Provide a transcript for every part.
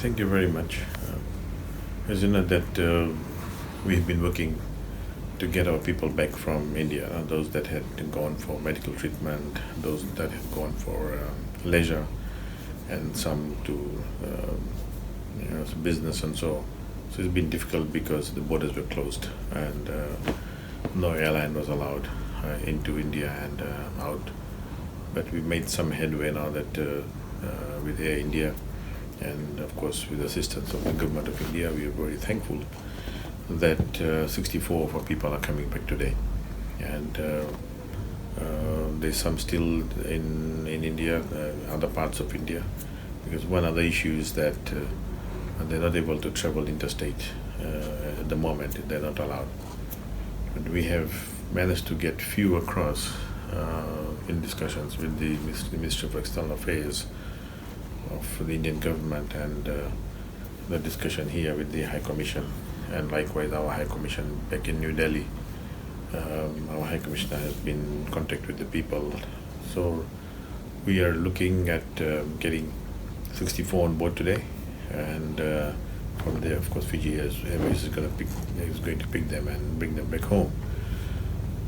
Thank you very much. As you know that we've been working to get our people back from India, those that had gone for medical treatment, those that had gone for leisure, and some to business and so. So it's been difficult because the borders were closed and no airline was allowed into India and out. But we made some headway now that with Air India, and of course with the assistance of the government of India, we are very thankful that 64 of our people are coming back today. And there's some still in India, other parts of India, because one other issue is that they're not able to travel interstate at the moment. They're not allowed. But we have managed to get few across in discussions with the Ministry of External Affairs of the Indian government, and the discussion here with the High Commission, and likewise our High Commission back in New Delhi. Our High Commissioner has been in contact with the people. So we are looking at getting 64 on board today, and from there, of course, Fiji is going to pick them and bring them back home.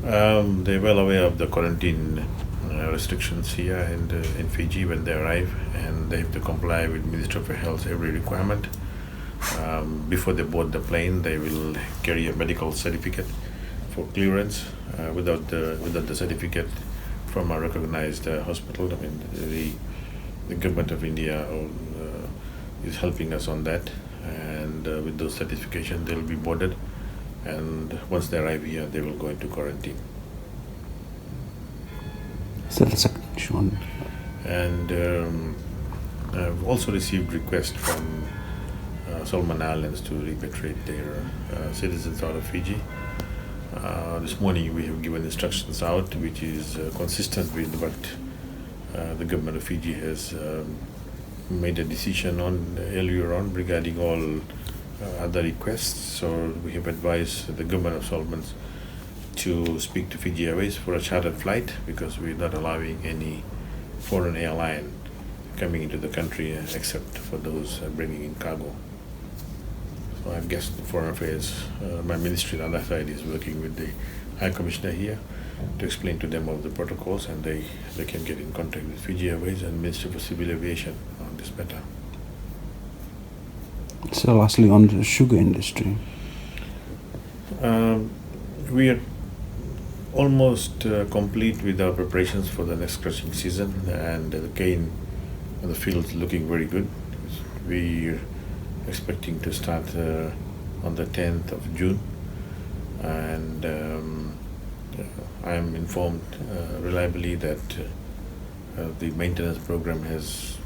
They're well aware of the quarantine restrictions here and in Fiji when they arrive, and they have to comply with Ministry of Health every requirement. Before they board the plane, they will carry a medical certificate for clearance. Without the certificate from a recognized hospital, I mean the government of India is helping us on that, and with those certifications they'll be boarded, and once they arrive here they will go into quarantine. So the second one. And I've also received requests from Solomon Islands to repatriate their citizens out of Fiji. This morning we have given instructions out, which is consistent with what the government of Fiji has made a decision on earlier on regarding all other requests. So we have advised the government of Solomons to speak to Fiji Airways for a chartered flight, because we're not allowing any foreign airline coming into the country except for those bringing in cargo. So I guess the Foreign Affairs, my ministry on that side is working with the High Commissioner here to explain to them of the protocols, and they can get in contact with Fiji Airways and Ministry for Civil Aviation on this matter. So lastly, on the sugar industry. We are almost complete with our preparations for the next crushing season, and the cane on the field is looking very good. We're expecting to start on the 10th of June, and I am informed reliably that the maintenance program has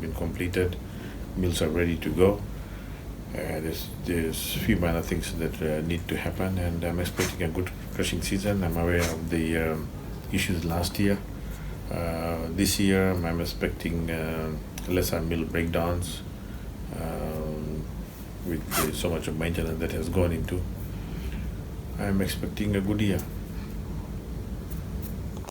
been completed. Mills are ready to go. There's a few minor things that need to happen, and I'm expecting a good crushing season. I'm aware of the issues last year. This year I'm expecting lesser mill breakdowns with so much of maintenance that has gone into. I'm expecting a good year.